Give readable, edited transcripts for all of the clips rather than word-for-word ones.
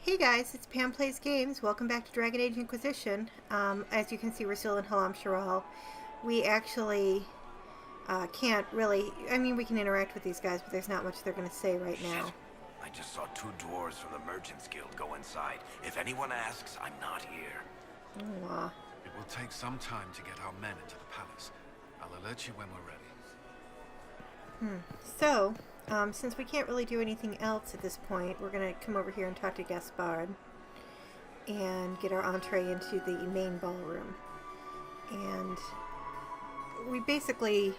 Hey guys, it's Pam Plays Games. Welcome back to Dragon Age Inquisition. As you can see, we're still in Halam Shiral. We actually can't really... I mean, we can interact with these guys, but there's not much they're going to say right now. Shit. I just saw two dwarves from the Merchants Guild go inside. If anyone asks, I'm not here. Aw. It will take some time to get our men into the palace. I'll alert you when we're ready. So, since we can't really do anything else at this point, we're going to come over here and talk to Gaspard and get our entree into the main ballroom. And we basically...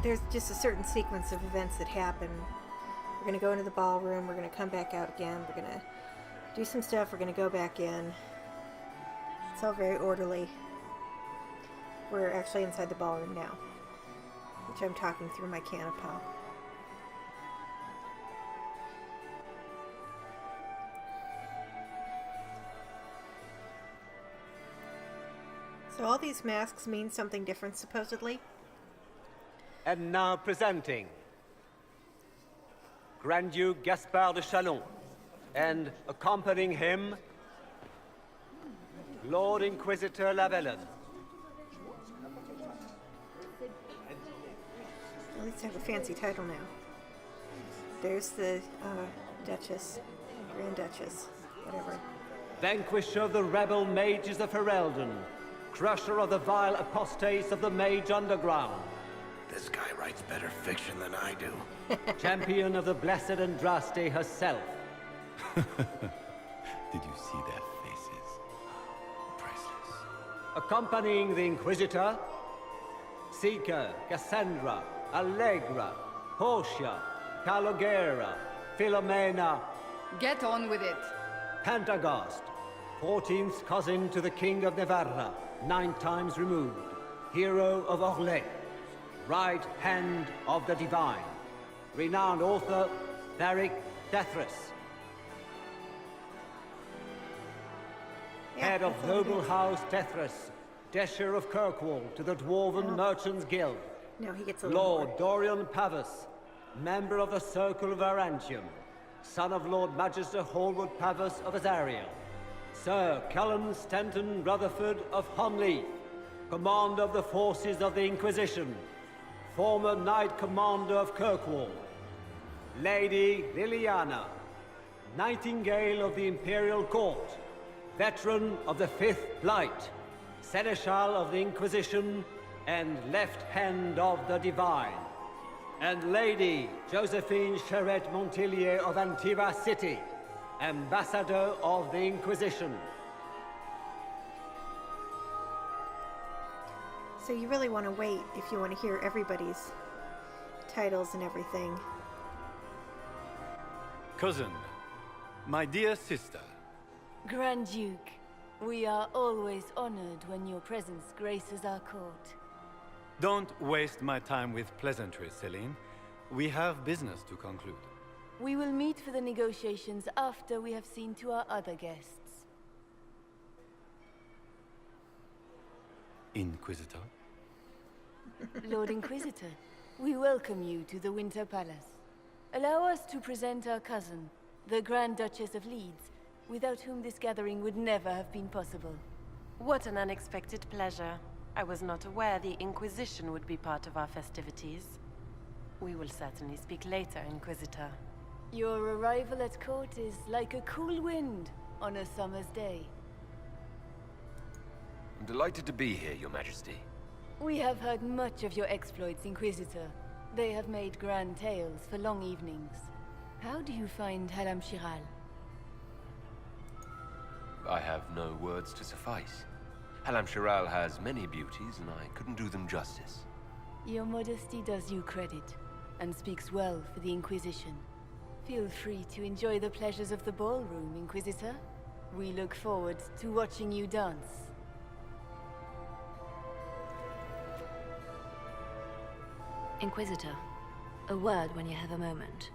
there's just a certain sequence of events that happen. We're going to go into the ballroom, we're going to come back out again, we're going to do some stuff, we're going to go back in. It's all very orderly. We're actually inside the ballroom now, which I'm talking through my canopy. So all these masks mean something different, supposedly. And now presenting Grand Duke Gaspard de Chalon, and accompanying him, Lord Inquisitor Lavellen. At least I have a fancy title now. There's the Duchess, Grand Duchess, whatever. Vanquisher of the rebel mages of Ferelden, crusher of the vile apostates of the mage underground, This guy writes better fiction than I do. champion of the blessed Andraste herself. Did you see their faces? Priceless. Accompanying the Inquisitor, Seeker, Cassandra, Allegra, Portia, Calogera, Philomena, Get on with it. Pantagast, 14th cousin to the King of Navarra, 9 times removed, hero of Orlais, right hand of the divine, renowned author Tharic Dethris, head of that's all it noble is. house Dethris, Desher of Kirkwall to the Dwarven Merchants Guild, No, he gets a little Lord more. Dorian Pavus, member of the Circle of Arantium, son of Lord Magister Hallwood Pavus of Azariel, Sir Callum Stanton Rutherford of Hunleith, commander of the forces of the Inquisition, former Knight Commander of Kirkwall, Lady Liliana, Nightingale of the Imperial Court, veteran of the Fifth Blight, Seneschal of the Inquisition, and left hand of the Divine, and Lady Josephine Charette Montilier of Antiva City, Ambassador of the Inquisition. So you really want to wait if you want to hear everybody's titles and everything. Cousin, my dear sister, Grand Duke, we are always honored when your presence graces our court. don't waste my time with pleasantries, Celine. We have business to conclude. We will meet for the negotiations after we have seen to our other guests. Inquisitor? Lord Inquisitor, we welcome you to the Winter Palace. Allow us to present our cousin, the Grand Duchess of Leeds, without whom this gathering would never have been possible. What an unexpected pleasure. I was not aware the Inquisition would be part of our festivities. We will certainly speak later, Inquisitor. Your arrival at court is like a cool wind on a summer's day. I'm delighted to be here, Your Majesty. We have heard much of your exploits, Inquisitor. They have made grand tales for long evenings. How do you find Halam Shiral? I have no words to suffice. Halam Shiral has many beauties, and I couldn't do them justice. Your modesty does you credit, and speaks well for the Inquisition. Feel free to enjoy the pleasures of the ballroom, Inquisitor. We look forward to watching you dance. Inquisitor, a word when you have a moment.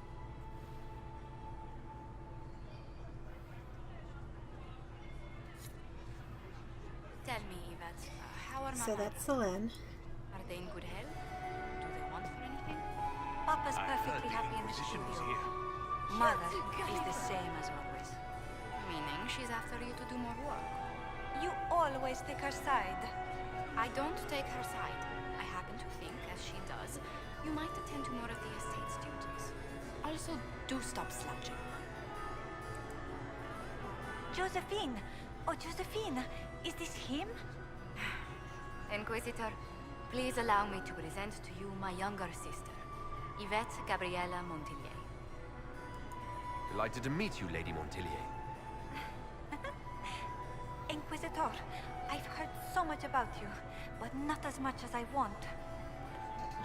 Tell me, Yvette, how are my So that's Selene. Are they in good health? Do they want for anything? Papa's perfectly happy in the Inquisition was studio. here. Mother is the same as always. Meaning she's after you to do more work. You always take her side. I don't take her side. I happen to think, as she does, you might attend to more of the estate's duties. Also, do stop slouching. Josephine! Oh, Josephine! Is this him? Inquisitor, please allow me to present to you my younger sister, Yvette Gabriella Montillier. Delighted to meet you, Lady Montillier. Inquisitor, I've heard so much about you, but not as much as I want.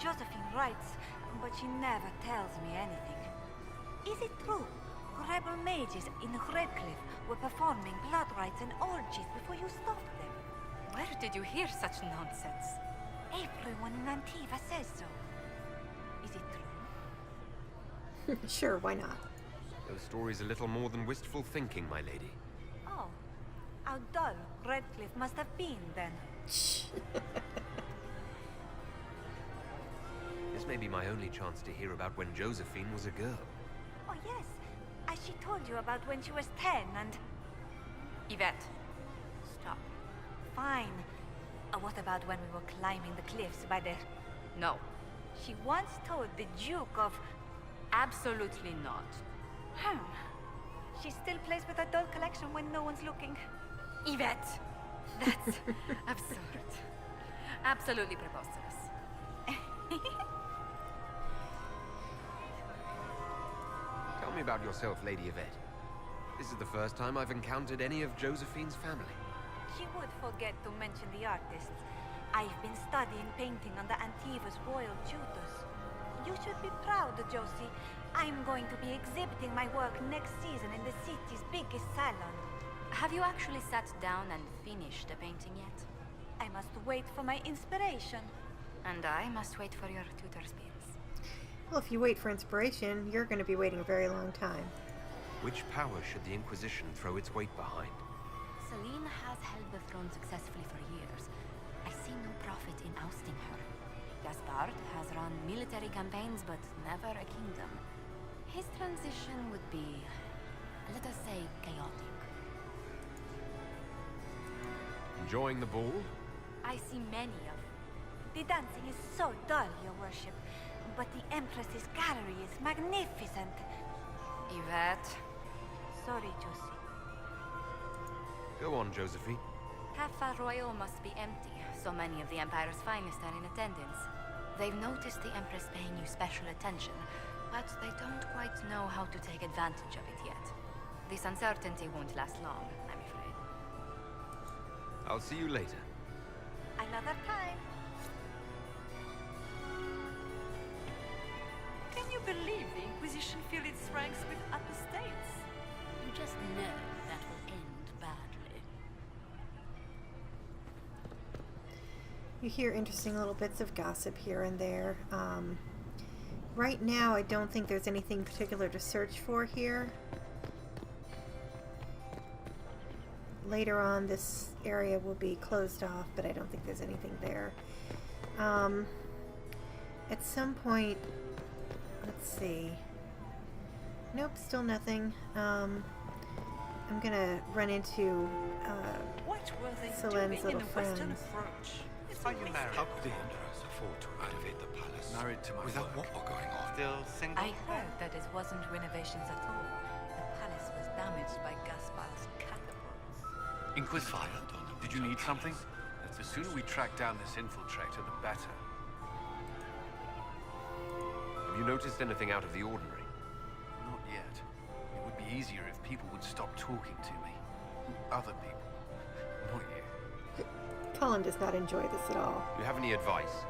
Josephine writes, but she never tells me anything. Is it true? Rebel mages in Redcliffe were performing blood rites and orgies before you stopped them. Where did you hear such nonsense? Everyone in Antiva says so. Is it true? Sure, why not? Those stories a little more than wistful thinking, my lady. Oh, how dull Redcliffe must have been then. This may be my only chance to hear about when Josephine was a girl. Oh yes, as she told you about when she was 10 and... Yvette, stop. Fine. What about when we were climbing the cliffs by the... No. She once told the Duke of... Absolutely not. She still plays with her doll collection when no one's looking. Yvette! That's absurd. Absolutely preposterous. Tell me about yourself, Lady Yvette. This is the first time I've encountered any of Josephine's family. She would forget to mention the artists. I've been studying painting under Antiva's royal tutors. You should be proud, Josie. I'm going to be exhibiting my work next season in the city's biggest salon. Have you actually sat down and finished the painting yet? I must wait for my inspiration. And I must wait for your tutor's bills. Well, if you wait for inspiration, you're going to be waiting a very long time. Which power should the Inquisition throw its weight behind? Celine has held the throne successfully for years. I see no profit in ousting her. Gaspard has run military campaigns, but never a kingdom. His transition would be, let us say, chaotic. Enjoying the ball? I see many of them. The dancing is so dull, your worship. But the Empress's gallery is magnificent. Yvette. Sorry, Josie. Go on, Josephine. Cafe Royal must be empty. So many of the Empire's finest are in attendance. They've noticed the Empress paying you special attention, but they don't quite know how to take advantage of it yet. This uncertainty won't last long, I'm afraid. I'll see you later. Another time. Can you believe the Inquisition filled its ranks with apostates? You just know that will end badly. You hear interesting little bits of gossip here and there. Right now, I don't think there's anything particular to search for here. Later on, this area will be closed off, but I don't think there's anything there. At some point, let's see. Nope, still nothing. I'm gonna run into What were they Selene's doing in little the Western friends. approach? Are you married? How could the Empress afford to renovate the palace Married to my without work. war going on? Still single? I heard that it wasn't renovations at all. The palace was damaged by Gaspard's catapults. Inquisitor, did you need something? The sooner we track down this infiltrator, the better. Have you noticed anything out of the ordinary? Not yet. It would be easier if people would stop talking to me. Other people. Not you. Cullen does not enjoy this at all. Do you have any advice?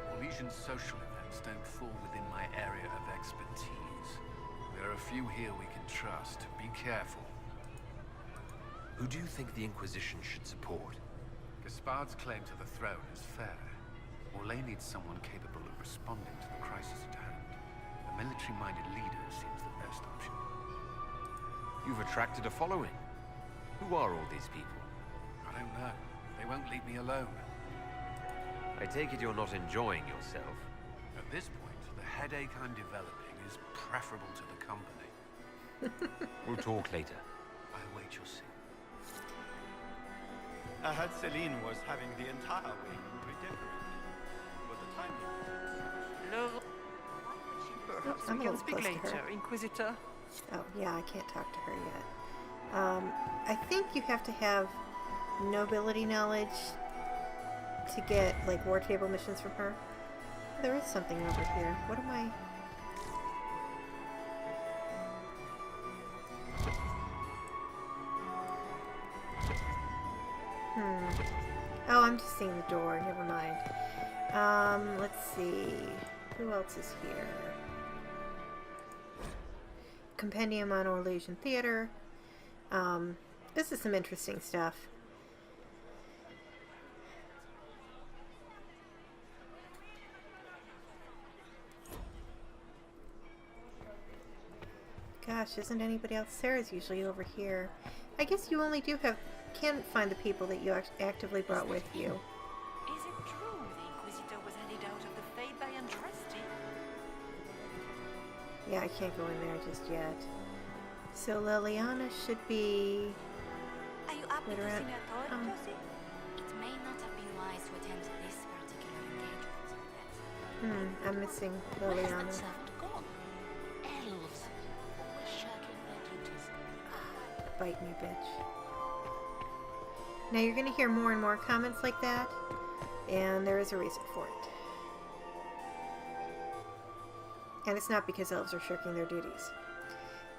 Well, Legion's social events don't fall within my area of expertise. There are a few here we can trust. Be careful. Who do you think the Inquisition should support? Gaspard's claim to the throne is fair. Orlais needs someone capable of responding to the crisis at hand. A military-minded leader seems the best option. You've attracted a following. Who are all these people? I don't know. They won't leave me alone. I take it you're not enjoying yourself. At this point, the headache I'm developing is preferable to the company. We'll talk later. I await your sin. I heard Celine was having the entire wing redecorated. But the timing... Perhaps I'm we a can little speak close to later, her. Inquisitor. Oh, yeah, I can't talk to her yet. I think you have to have nobility knowledge to get, like, war table missions from her. There is something over here. What am I... Oh, I'm just seeing the door. Never mind. Let's see. Who else is here? Compendium on Orlesian Theater. This is some interesting stuff. Gosh, isn't anybody else? Sarah's usually over here. I guess you only can find the people that you actively brought with you. Is it true the Inquisitor was headed out of the Fade by Andraste? Yeah, I can't go in there just yet. So Liliana should be... Are you up to Wait the around. Senator, Josie? It may not have been wise to attend this particular engagement yet. I'm missing Where has Liliana. that sound gone? Elves. Always shirking their duties. Bite me, bitch. Now you're going to hear more and more comments like that, and there is a reason for it. And it's not because elves are shirking their duties.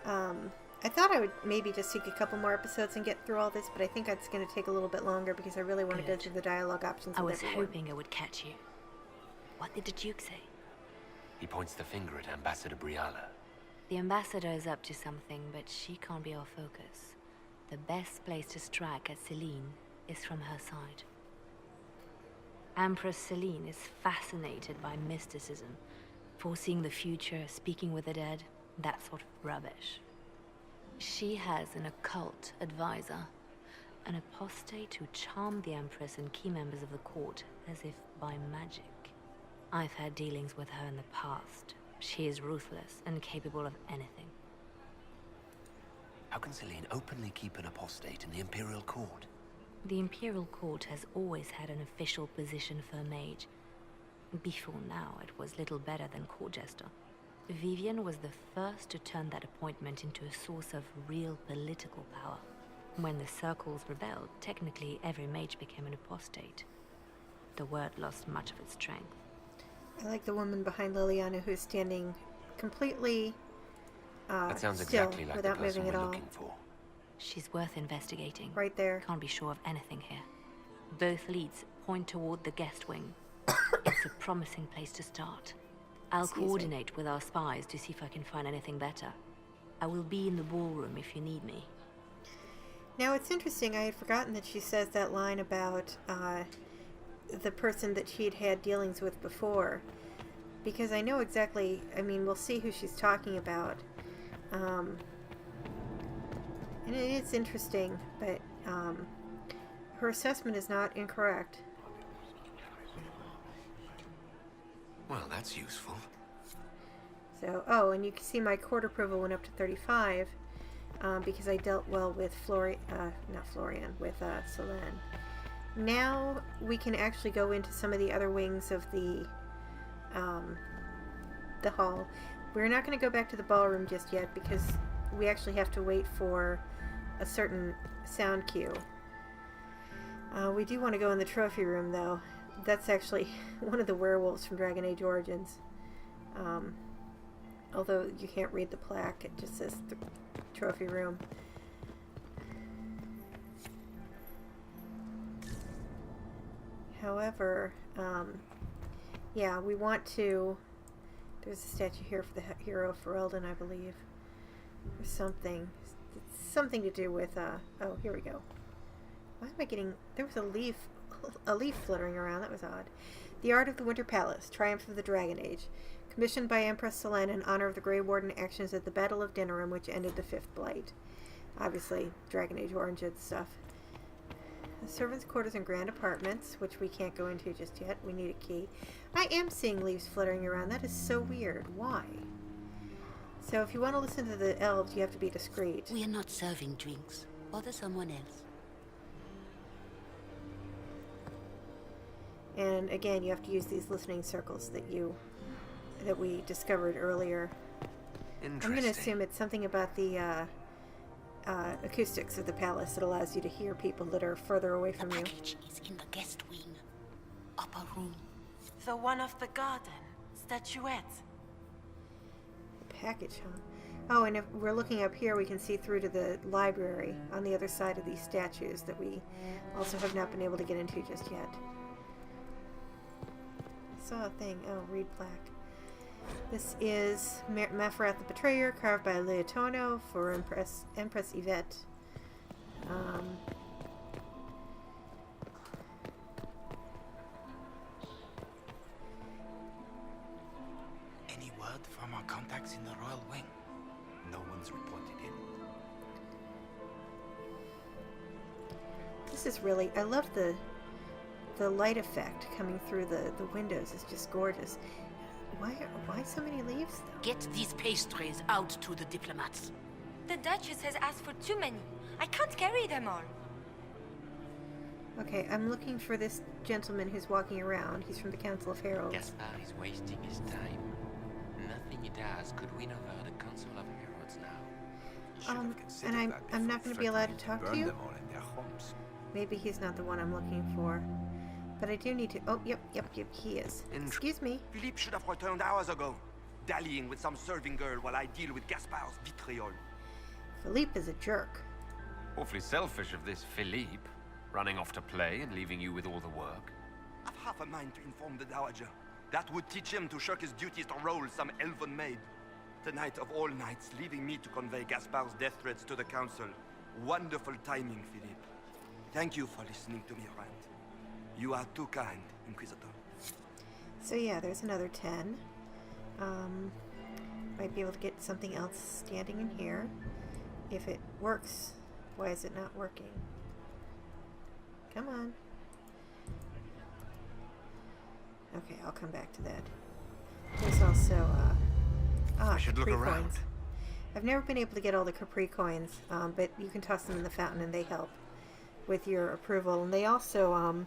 I thought I would maybe just take a couple more episodes and get through all this, but I think it's going to take a little bit longer because I really want to go through the dialogue options I with was everyone. hoping I would catch you. What did the Duke say? He points the finger at Ambassador Briala. The ambassador is up to something, but she can't be our focus. The best place to strike at Celine is from her side. Empress Celine is fascinated by mysticism, foreseeing the future, speaking with the dead, that sort of rubbish. She has an occult advisor, an apostate who charmed the Empress and key members of the court as if by magic. I've had dealings with her in the past. She is ruthless and capable of anything. How can Celine openly keep an apostate in the Imperial Court? The Imperial Court has always had an official position for a mage. Before now, it was little better than court jester. Vivian was the first to turn that appointment into a source of real political power. When the circles rebelled, technically every mage became an apostate. The word lost much of its strength. I like the woman behind Liliana who's standing completely That sounds still, exactly like the without person moving at we're all. looking for. She's worth investigating. Right there. Can't be sure of anything here. Both leads point toward the guest wing. It's a promising place to start. I'll coordinate with our spies to see if I can find anything better. I will be in the ballroom if you need me. Now it's interesting, I had forgotten that she says that line about the person that she'd had dealings with before. Because I know exactly, I mean, we'll see who she's talking about. And it is interesting, but her assessment is not incorrect. Well, that's useful. So, oh, and you can see my court approval went up to 35 because I dealt well with Selene. Now we can actually go into some of the other wings of the hall. We're not going to go back to the ballroom just yet because we actually have to wait for a certain sound cue. We do want to go in the trophy room, though. That's actually one of the werewolves from Dragon Age Origins. Although you can't read the plaque, it just says the trophy room. However, yeah, we want to... There's a statue here for the hero Ferelden, I believe. Or something. It's something to do with, oh, here we go. Why am I getting... There was a leaf fluttering around. That was odd. The Art of the Winter Palace, Triumph of the Dragon Age. Commissioned by Empress Selene in honor of the Grey Warden actions at the Battle of Denerim, which ended the Fifth Blight. Obviously, Dragon Age Origins stuff. The servants' quarters and grand apartments, which we can't go into just yet. We need a key. I am seeing leaves fluttering around. That is so weird. Why? So if you want to listen to the elves, you have to be discreet. We are not serving drinks. Bother someone else. And again, you have to use these listening circles that we discovered earlier. I'm going to assume it's something about the acoustics of the palace that allows you to hear people that are further away from you. The package is in the guest wing. Upper room. The one off the garden. Statuette. The package, huh? Oh, and if we're looking up here, we can see through to the library on the other side of these statues that we also have not been able to get into just yet. I saw a thing. Oh, read plaque. This is Mafrath the Betrayer, carved by Leotono for Empress Yvette. Any word from our contacts in the royal wing? No one's reported in. This is really... I love the light effect coming through the windows. It's just gorgeous. Why so many leaves, though? Get these pastries out to the diplomats. The Duchess has asked for too many. I can't carry them all. Okay, I'm looking for this gentleman who's walking around. He's from the Council of Heralds. Gaspard is wasting his time. Nothing he does could win over the Council of Heralds now. And I'm not going to be allowed to talk to you? Maybe he's not the one I'm looking for. But I do need to... Oh, yep, he is. Excuse me. Philippe should have returned hours ago, dallying with some serving girl while I deal with Gaspard's vitriol. Philippe is a jerk. Awfully selfish of this Philippe, running off to play and leaving you with all the work. I've half a mind to inform the Dowager. That would teach him to shirk his duties to roll some elven maid. Tonight of all nights, leaving me to convey Gaspard's death threats to the Council. Wonderful timing, Philippe. Thank you for listening to me rant. You are too kind, Inquisitor. So yeah, there's another 10. Might be able to get something else standing in here. If it works, why is it not working? Come on. Okay, I'll come back to that. There's also, I should look Capri around. coins. I've never been able to get all the Capri coins, but you can toss them in the fountain and they help with your approval. And they also,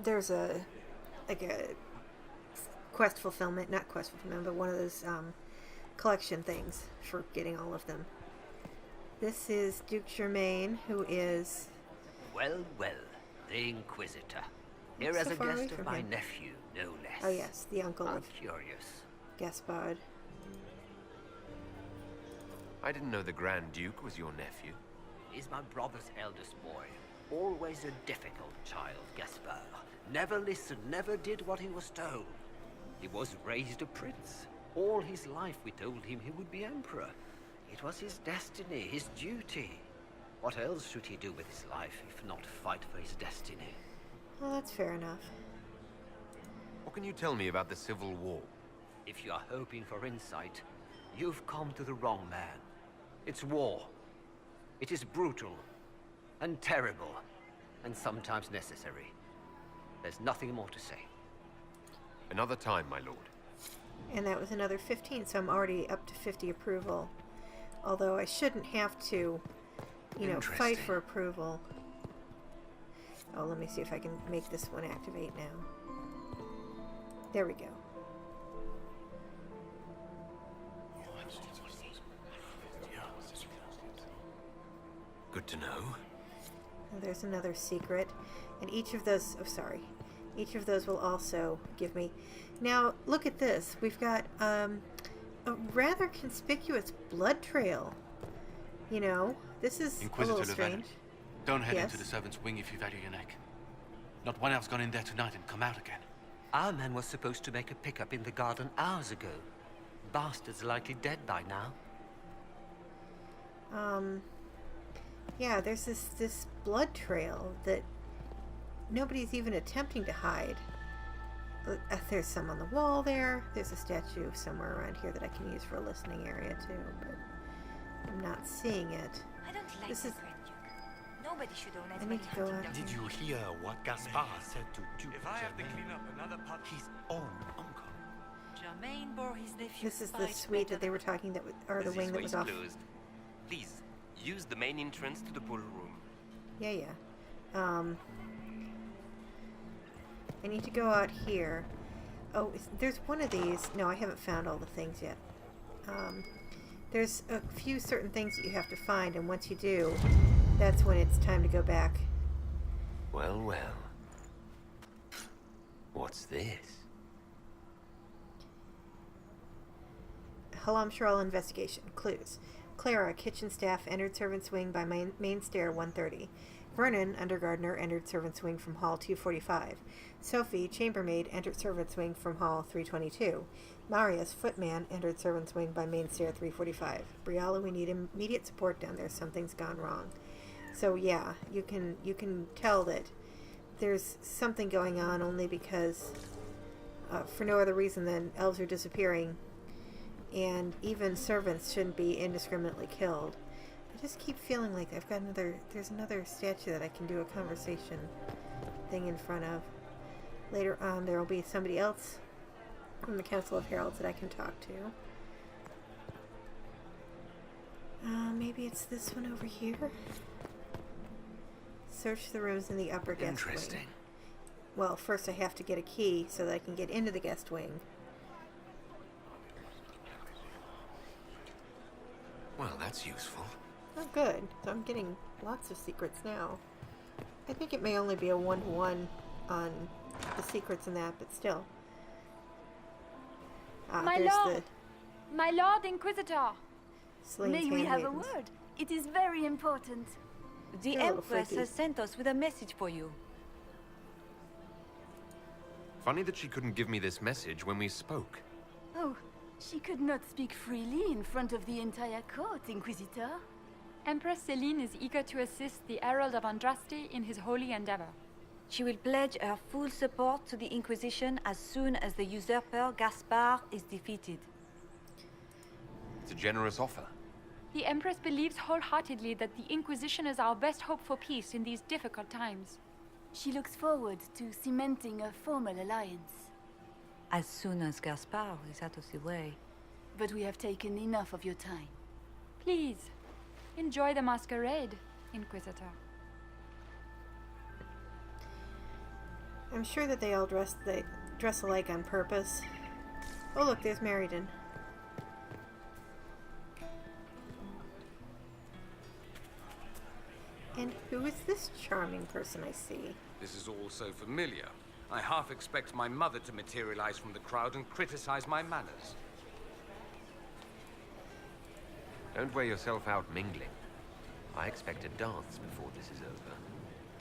there's a quest fulfillment, not quest fulfillment, but one of those collection things for getting all of them. This is Duke Germain, who is... Well, the Inquisitor. Here So as a far away guest of from my him. nephew, no less. Oh yes, the uncle I'm of curious. Gaspard. I didn't know the Grand Duke was your nephew. He's my brother's eldest boy. Always a difficult child, Gaspard. Never listened, never did what he was told. He was raised a prince. All his life we told him he would be emperor. It was his destiny, his duty. What else should he do with his life if not fight for his destiny? Well, that's fair enough. What can you tell me about the Civil War? If you are hoping for insight, you've come to the wrong man. It's war. It is brutal, and terrible, and sometimes necessary. There's nothing more to say. Another time, my lord. And that was another 15, so I'm already up to 50 approval. Although I shouldn't have to, you know, fight for approval. Oh, let me see if I can make this one activate now. There we go. Good to know. And there's another secret. And each of those, each of those will also give me... Now, look at this. We've got a rather conspicuous blood trail. You know, this is Inquisitor a little strange. Don't head Yes? into the servants' wing if you value your neck. Not one else gone in there tonight and come out again. Our man was supposed to make a pickup in the garden hours ago. Bastard's likely dead by now. Yeah, there's this blood trail that nobody's even attempting to hide. There's some on the wall there. There's a statue somewhere around here that I can use for a listening area too, but I'm not seeing it. I don't like This the is... Grand Duke. Nobody should own as I many need to go hunting out. dogs. Did you hear what Gaspard said to Duke If I have to Germain? clean up another part, His own uncle. Germain bore his nephew. This is the suite that they were talking that, or the wing that was off. Closed. Please, use the main entrance to the ballroom. Yeah. I need to go out here. Oh, there's one of these. No, I haven't found all the things yet. There's a few certain things that you have to find, and once you do, that's when it's time to go back. Well, well. What's this? Halam Sharal investigation. Clues. Clara, kitchen staff, entered servant's wing by main stair 130. Vernon, undergardener, entered servant's wing from hall 245. Sophie, chambermaid, entered servant's wing from hall 322. Marius, footman, entered servant's wing by main stair 345. Briala, we need immediate support down there. Something's gone wrong. So yeah, you can tell that there's something going on only because, for no other reason than elves are disappearing, and even servants shouldn't be indiscriminately killed. I just keep feeling like there's another statue that I can do a conversation thing in front of. Later on, there will be somebody else from the Council of Heralds that I can talk to. Maybe it's this one over here? Search the rooms in the upper guest wing. Interesting. Well, first I have to get a key so that I can get into the guest wing. Well, that's useful. Oh, good. So I'm getting lots of secrets now. I think it may only be a one-to-one on the secrets in that, but still. My lord! My lord Inquisitor! Slane's May we have a handmaidens. word? It is very important. The You're a little Empress freaky. has sent us with a message for you. Funny that she couldn't give me this message when we spoke. Oh, she could not speak freely in front of the entire court, Inquisitor. Empress Celine is eager to assist the Herald of Andraste in his holy endeavor. She will pledge her full support to the Inquisition as soon as the usurper Gaspard is defeated. It's a generous offer. The Empress believes wholeheartedly that the Inquisition is our best hope for peace in these difficult times. She looks forward to cementing a formal alliance. As soon as Gaspard is out of the way. But we have taken enough of your time. Please, enjoy the masquerade, Inquisitor. I'm sure that they all dress alike on purpose. Oh look, there's Meriden. And who is this charming person I see? This is all so familiar. I half expect my mother to materialize from the crowd and criticize my manners. Don't wear yourself out mingling. I expect a dance before this is over.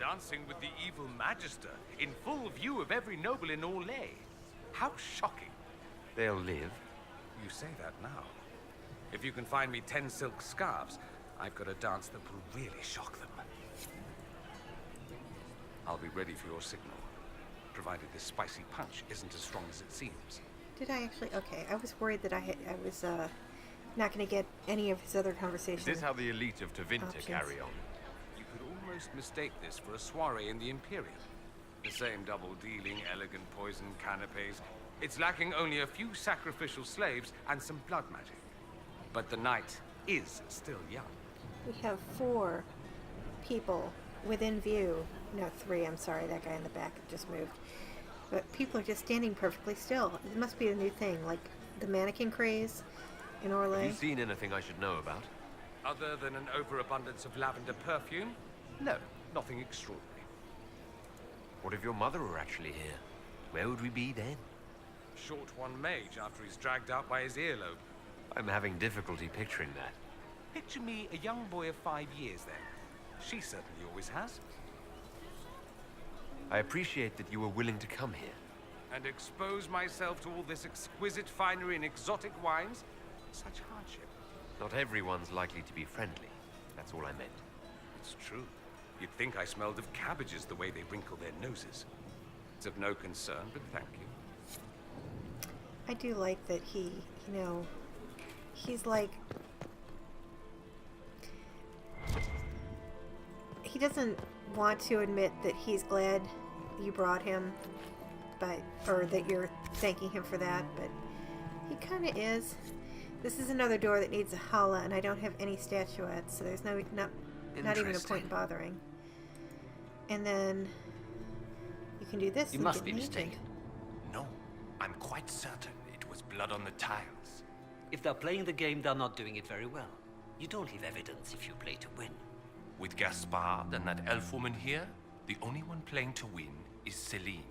Dancing with the evil Magister, in full view of every noble in Orlais. How shocking. They'll live. You say that now. If you can find me 10 silk scarves, I've got a dance that will really shock them. I'll be ready for your signal, provided this spicy punch isn't as strong as it seems. Did I actually? Okay, I was worried that I was not going to get any of his other conversations. Is this how the elite of Tevinter Options. carry on? You could almost mistake this for a soiree in the Imperium. The same double-dealing, elegant poison canapes. It's lacking only a few sacrificial slaves and some blood magic. But the night is still young. We have 4 people within view. No, 3, I'm sorry, that guy in the back just moved. But people are just standing perfectly still. It must be a new thing, like the mannequin craze in Orlais. Have you seen anything I should know about? Other than an overabundance of lavender perfume? No, nothing extraordinary. What if your mother were actually here? Where would we be then? Short one mage after he's dragged out by his earlobe. I'm having difficulty picturing that. Picture me a young boy of 5 years then. She certainly always has. I appreciate that you were willing to come here. And expose myself to all this exquisite finery and exotic wines? Such hardship. Not everyone's likely to be friendly. That's all I meant. It's true. You'd think I smelled of cabbages the way they wrinkle their noses. It's of no concern, but thank you. I do like that he, he's like... He doesn't want to admit that he's glad you brought him, or that you're thanking him for that, but It kind of is. This is another door that needs a hala, and I don't have any statuettes, so there's not even a point in bothering. And then you can do this. You and must get be naked. mistaken. No, I'm quite certain it was blood on the tiles. If they're playing the game, they're not doing it very well. You don't leave evidence if you play to win. With Gaspard and that elf woman here, the only one playing to win is Celine.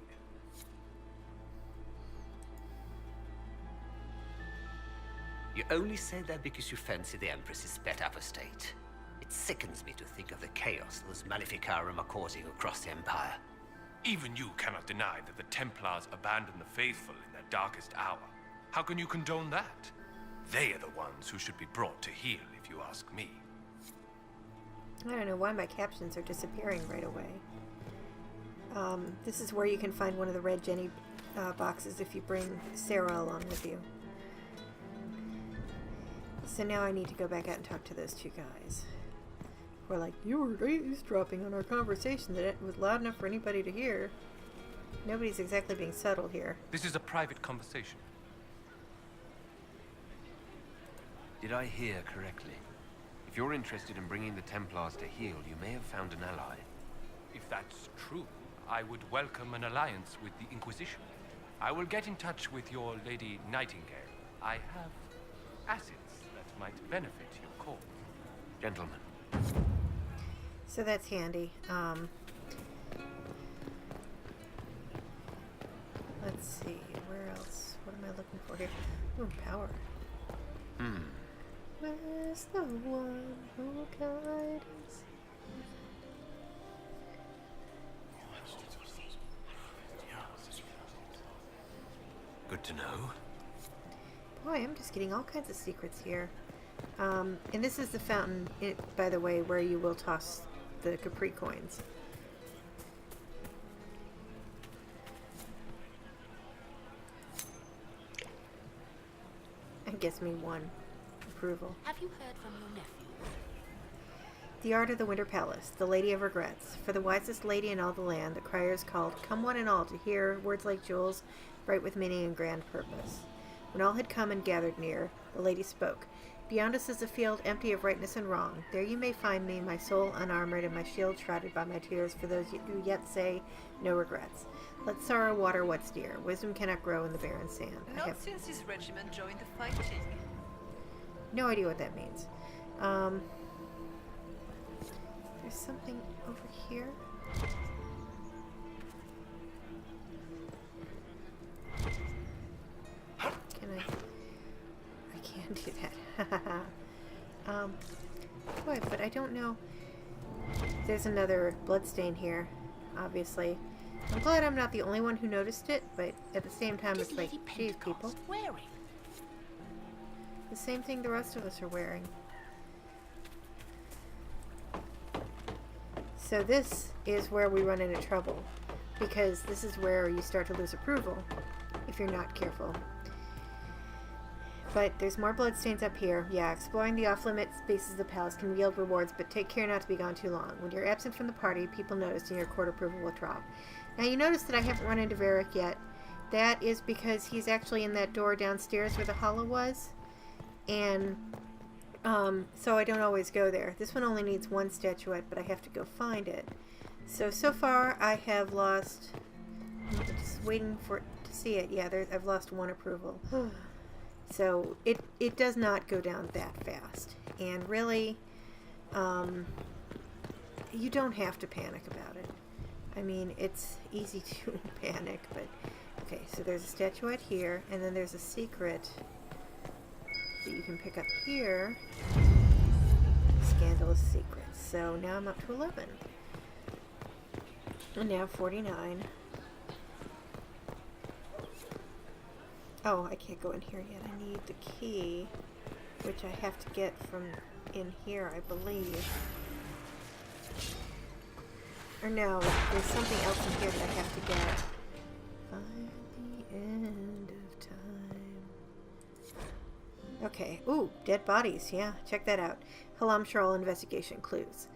You only say that because you fancy the Empress's pet apostate. It sickens me to think of the chaos those Maleficarum are causing across the Empire. Even you cannot deny that the Templars abandoned the faithful in their darkest hour. How can you condone that? They are the ones who should be brought to heel, if you ask me. I don't know why my captions are disappearing right away. This is where you can find one of the red Jenny boxes if you bring Sarah along with you. So now I need to go back out and talk to those two guys. Who are like, you were eavesdropping on our conversation that it was loud enough for anybody to hear. Nobody's exactly being subtle here. This is a private conversation. Did I hear correctly? If you're interested in bringing the Templars to heel, you may have found an ally. If that's true, I would welcome an alliance with the Inquisition. I will get in touch with your Lady Nightingale. I have assets that might benefit your cause. Gentlemen. So that's handy. Let's see, where else? What am I looking for here? Ooh, power. Where's the one who will guide us? Good to know. Boy, I'm just getting all kinds of secrets here. And this is the fountain, by the way, where you will toss the Capri coins. It gives me one approval. Have you heard from your nephew? The art of the Winter Palace, the Lady of Regrets. For the wisest lady in all the land, the criers called, come one and all, to hear words like jewels, bright with meaning and grand purpose. When all had come and gathered near, the lady spoke. Beyond us is a field empty of rightness and wrong. There you may find me, my soul unarmored and my shield shrouded by my tears for those who yet say no regrets. Let sorrow water what's dear. Wisdom cannot grow in the barren sand. I have since his regiment joined the fighting. no idea what that means. There's something over here. Can I can't do that. Boy, but I don't know. There's another bloodstain here, obviously. I'm glad I'm not the only one who noticed it, but at the same time, it's like, geez, people. The same thing the rest of us are wearing. So this is where we run into trouble, because this is where you start to lose approval if you're not careful. But there's more bloodstains up here. Yeah, exploring the off-limits spaces of the palace can yield rewards, but take care not to be gone too long. When you're absent from the party, people notice and your court approval will drop. Now you notice that I haven't run into Varric yet. That is because he's actually in that door downstairs where the hollow was. And so I don't always go there. This one only needs one statuette, but I have to go find it. So far I have lost... I'm just waiting for it to see it. Yeah, I've lost one approval. So it does not go down that fast. And really, you don't have to panic about it. I mean, it's easy to panic, but... Okay, so there's a statuette here, and then there's a secret that you can pick up here. Scandalous secrets. So now I'm up to 11. And now 49. Oh, I can't go in here yet. I need the key, which I have to get from in here, I believe. Or no, there's something else in here that I have to get. Find the end of time. Okay. Ooh, dead bodies. Yeah, check that out. Halam Sharal investigation clues.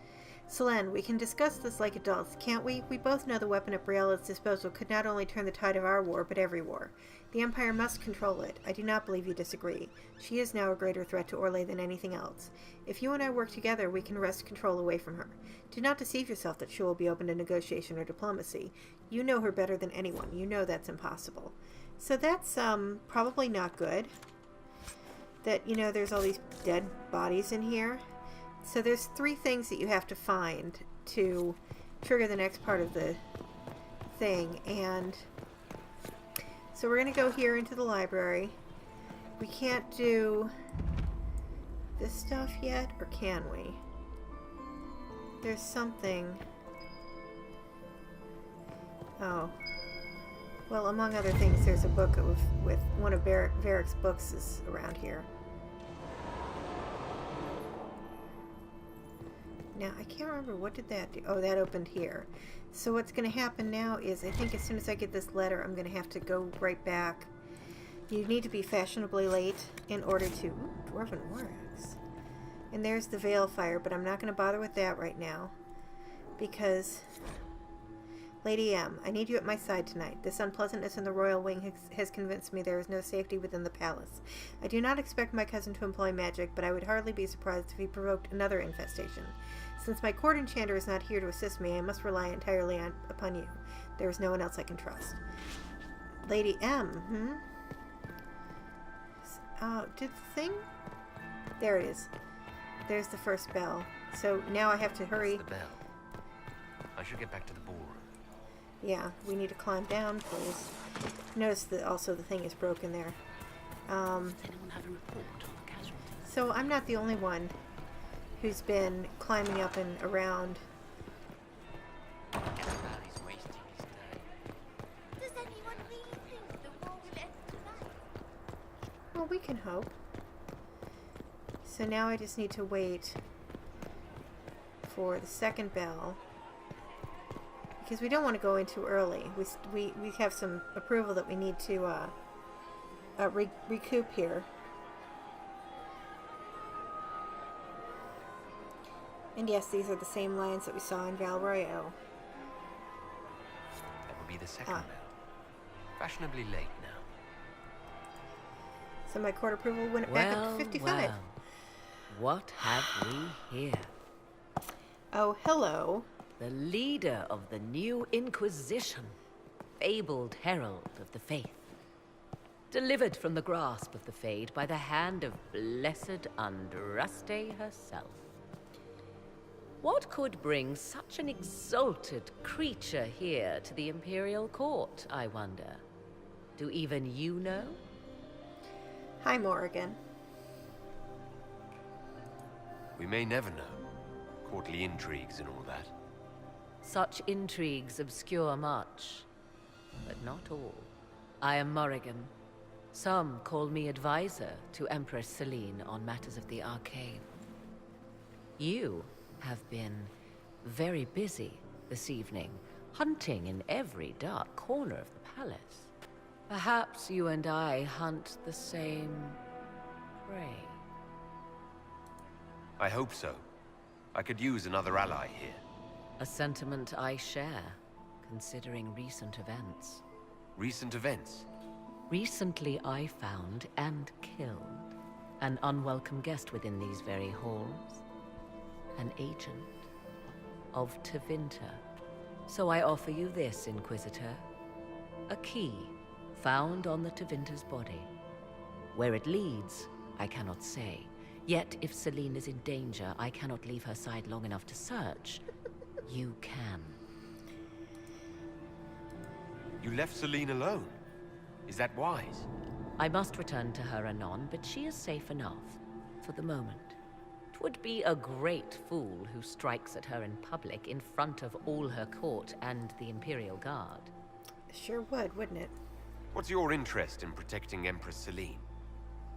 Selene, we can discuss this like adults, can't we? We both know the weapon at Briella's disposal could not only turn the tide of our war, but every war. The Empire must control it. I do not believe you disagree. She is now a greater threat to Orlais than anything else. If you and I work together, we can wrest control away from her. Do not deceive yourself that she will be open to negotiation or diplomacy. You know her better than anyone. You know that's impossible. So that's, probably not good. That, you know, there's all these dead bodies in here. So there's 3 things that you have to find to trigger the next part of the thing, and so we're going to go here into the library. We can't do this stuff yet, or can we? There's something. Oh. Well, among other things, there's a book with one of Varric's books is around here. Now, I can't remember, what did that do? Oh, that opened here. So what's going to happen now is, I think as soon as I get this letter, I'm going to have to go right back. You need to be fashionably late in order to... Ooh, Dwarven Works. And there's the Veil Fire, but I'm not going to bother with that right now. Because... Lady M, I need you at my side tonight. This unpleasantness in the royal wing has convinced me there is no safety within the palace. I do not expect my cousin to employ magic, but I would hardly be surprised if he provoked another infestation. Since my court enchanter is not here to assist me, I must rely entirely upon you. There is no one else I can trust. Lady M, did the thing? There it is. There's the first bell. So now I have to hurry. That's the bell. I should get back to the ballroom. Yeah, we need to climb down, please. Notice that also the thing is broken there. Does anyone have a report on the casualties? So I'm not the only one who's been climbing up and around. He's wasting his time. Does anyone really think the war will end tonight? Well, we can hope. So now I just need to wait for the second bell. Because we don't want to go in too early. We have some approval that we need to recoup here. And yes, these are the same lines that we saw in Val Royeaux. That would be the second bell. Fashionably late now. So my court approval went back up to 55. Well. What have we here? Oh, hello. The leader of the new Inquisition, fabled herald of the faith. Delivered from the grasp of the Fade by the hand of blessed Andraste herself. What could bring such an exalted creature here to the Imperial Court, I wonder? Do even you know? Hi, Morrigan. We may never know. Courtly intrigues and all that. Such intrigues obscure much, but not all. I am Morrigan. Some call me advisor to Empress Selene on matters of the arcane. You have been very busy this evening, hunting in every dark corner of the palace. Perhaps you and I hunt the same prey. I hope so. I could use another ally here. A sentiment I share, considering recent events. Recent events? Recently I found and killed an unwelcome guest within these very halls. An agent of Tevinter. So I offer you this, Inquisitor. A key found on the Tevinter's body. Where it leads, I cannot say. Yet if Selene is in danger, I cannot leave her side long enough to search. You can. You left Selene alone? Is that wise? I must return to her anon, but she is safe enough, for the moment. 'Twould be a great fool who strikes at her in public in front of all her court and the Imperial Guard. Sure would, wouldn't it? What's your interest in protecting Empress Selene?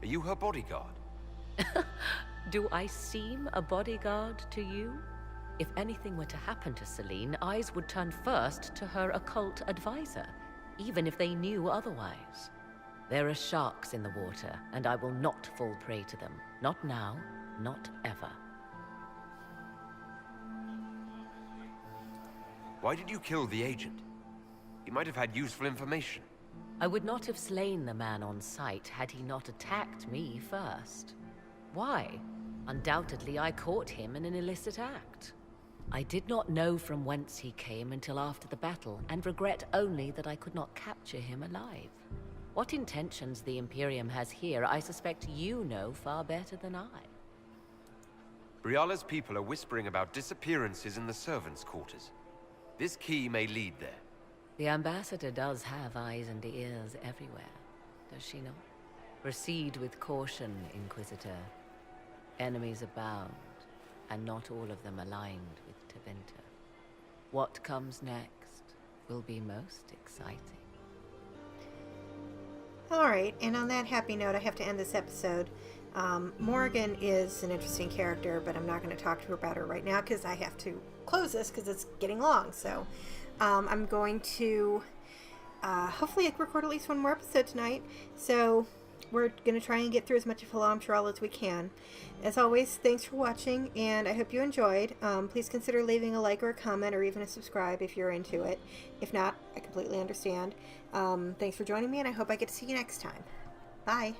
Are you her bodyguard? Do I seem a bodyguard to you? If anything were to happen to Selene, eyes would turn first to her occult advisor, even if they knew otherwise. There are sharks in the water, and I will not fall prey to them. Not now, not ever. Why did you kill the agent? He might have had useful information. I would not have slain the man on sight had he not attacked me first. Why? Undoubtedly, I caught him in an illicit act. I did not know from whence he came until after the battle, and regret only that I could not capture him alive. What intentions the Imperium has here, I suspect you know far better than I. Briala's people are whispering about disappearances in the servants' quarters. This key may lead there. The ambassador does have eyes and ears everywhere, does she not? Proceed with caution, Inquisitor. Enemies abound, and not all of them aligned with Tevinter. What comes next will be most exciting. Alright, and on that happy note, I have to end this episode. Morgan is an interesting character, but I'm not going to talk to her about her right now because I have to close this because it's getting long. So I'm going to hopefully record at least one more episode tonight. So we're going to try and get through as much of Hello, I'm Cheryl as we can. As always, thanks for watching, and I hope you enjoyed. Please consider leaving a like or a comment or even a subscribe if you're into it. If not, I completely understand. Thanks for joining me, and I hope I get to see you next time. Bye.